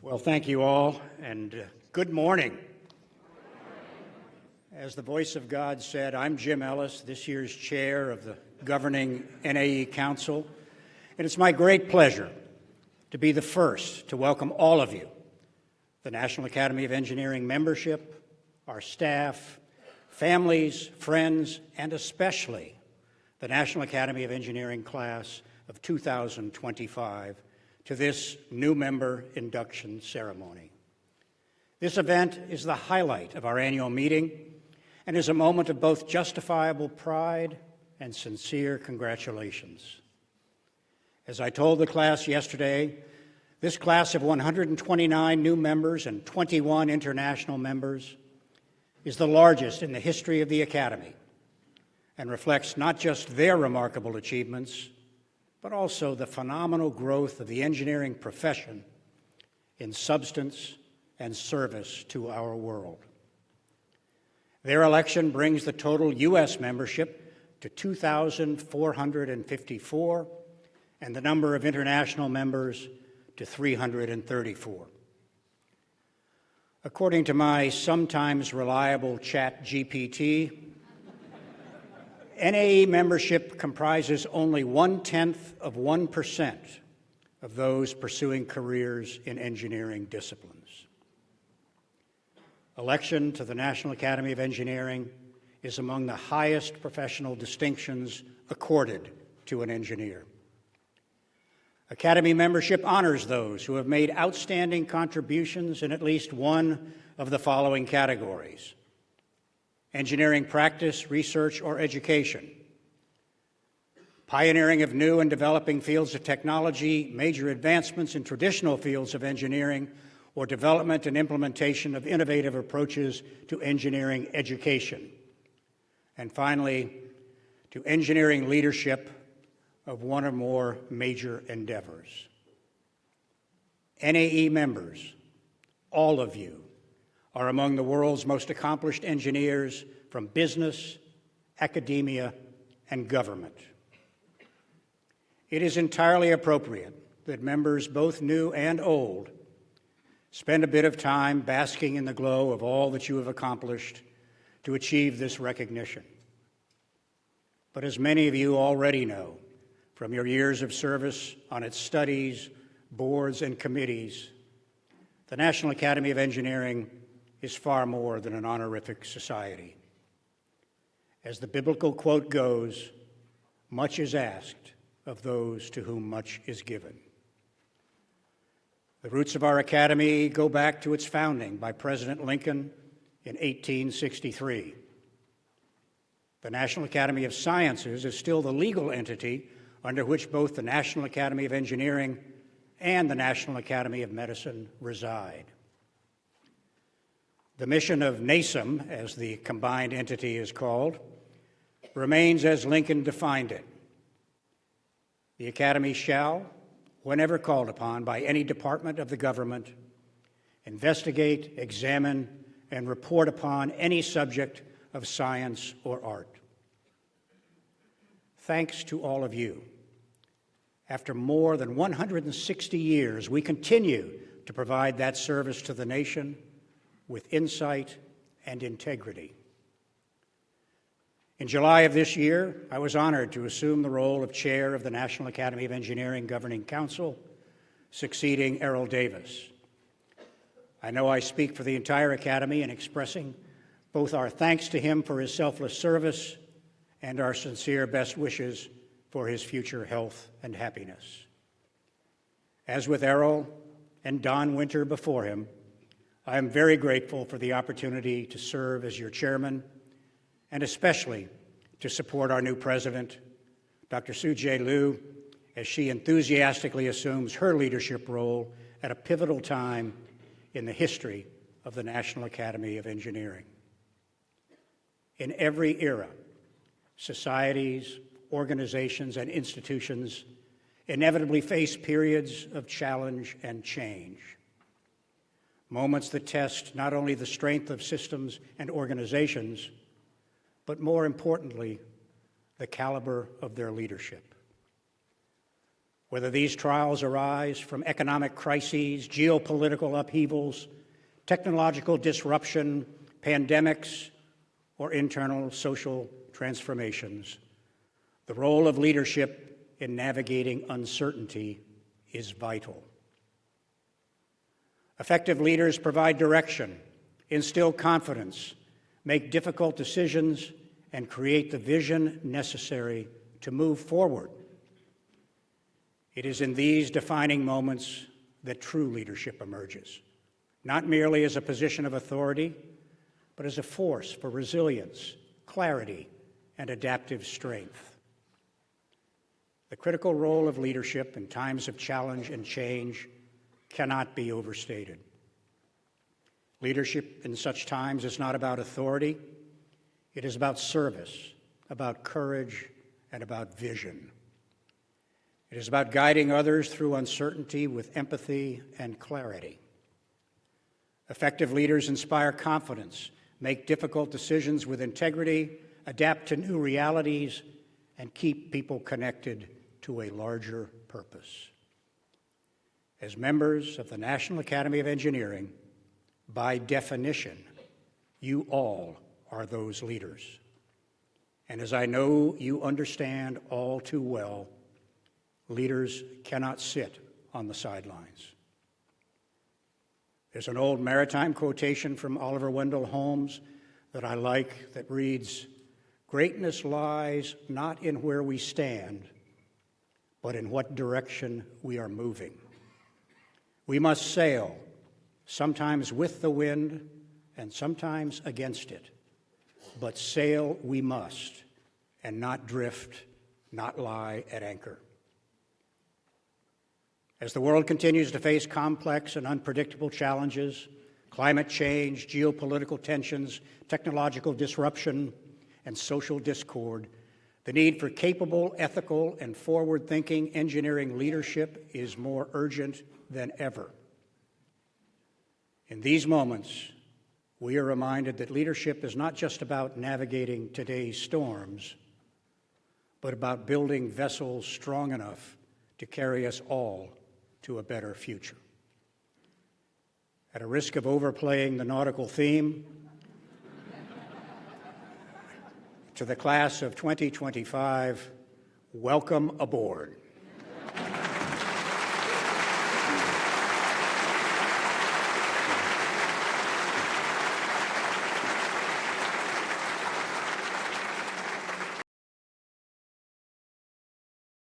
Well, thank you all, and good morning. As the voice of God said, I'm Jim Ellis, this year's chair of the governing NAE Council, and it's my great pleasure to be the first to welcome all of you, the National Academy of Engineering membership, our staff, families, friends, and especially the National Academy of Engineering class of 2025 to this new member induction ceremony. This event is the highlight of our annual meeting and is a moment of both justifiable pride and sincere congratulations. As I told the class yesterday, this class of 129 new members and 21 international members is the largest in the history of the Academy and reflects not just their remarkable achievements, but also the phenomenal growth of the engineering profession in substance and service to our world. Their election brings the total U.S. membership to 2,454 and the number of international members to 334. According to my sometimes reliable ChatGPT, NAE membership comprises only 0.1% of those pursuing careers in engineering disciplines. Election to the National Academy of Engineering is among the highest professional distinctions accorded to an engineer. Academy membership honors those who have made outstanding contributions in at least one of the following categories: engineering practice, research, or education, pioneering of new and developing fields of technology, major advancements in traditional fields of engineering, or development and implementation of innovative approaches to engineering education, and finally, to engineering leadership of one or more major endeavors. NAE members, all of you, are among the world's most accomplished engineers from business, academia, and government. It is entirely appropriate that members, both new and old, spend a bit of time basking in the glow of all that you have accomplished to achieve this recognition. But as many of you already know from your years of service on its studies, boards, and committees, the National Academy of Engineering is far more than an honorific society. As the biblical quote goes, much is asked of those to whom much is given. The roots of our Academy go back to its founding by President Lincoln in 1863. The National Academy of Sciences is still the legal entity under which both the National Academy of Engineering and the National Academy of Medicine reside. The mission of NASEM, as the combined entity is called, remains as Lincoln defined it. The Academy shall, whenever called upon by any department of the government, investigate, examine, and report upon any subject of science or art. Thanks to all of you. After more than 160 years, we continue to provide that service to the nation with insight and integrity. In July of this year, I was honored to assume the role of chair of the National Academy of Engineering Governing Council, succeeding Errol Davis. I know I speak for the entire Academy in expressing both our thanks to him for his selfless service and our sincere best wishes for his future health and happiness. As with Errol and Don Winter before him, I am very grateful for the opportunity to serve as your chairman and especially to support our new president, Dr. Sujay Liu, as she enthusiastically assumes her leadership role at a pivotal time in the history of the National Academy of Engineering. In every era, societies, organizations, and institutions inevitably face periods of challenge and change. Moments that test not only the strength of systems and organizations, but more importantly, the caliber of their leadership. Whether these trials arise from economic crises, geopolitical upheavals, technological disruption, pandemics, or internal social transformations, the role of leadership in navigating uncertainty is vital. Effective leaders provide direction, instill confidence, make difficult decisions, and create the vision necessary to move forward. It is in these defining moments that true leadership emerges, not merely as a position of authority, but as a force for resilience, clarity, and adaptive strength. The critical role of leadership in times of challenge and change cannot be overstated. Leadership in such times is not about authority. It is about service, about courage, and about vision. It is about guiding others through uncertainty with empathy and clarity. Effective leaders inspire confidence, make difficult decisions with integrity, adapt to new realities, and keep people connected to a larger purpose. As members of the National Academy of Engineering, by definition, you all are those leaders. And as I know you understand all too well, leaders cannot sit on the sidelines. There's an old maritime quotation from Oliver Wendell Holmes that I like that reads, "Greatness lies not in where we stand, but in what direction we are moving." We must sail, sometimes with the wind and sometimes against it, but sail we must, and not drift, not lie at anchor. As the world continues to face complex and unpredictable challenges, climate change, geopolitical tensions, technological disruption, and social discord, the need for capable, ethical, and forward-thinking engineering leadership is more urgent than ever. In these moments, we are reminded that leadership is not just about navigating today's storms, but about building vessels strong enough to carry us all to a better future. At a risk of overplaying the nautical theme, to the class of 2025, welcome aboard.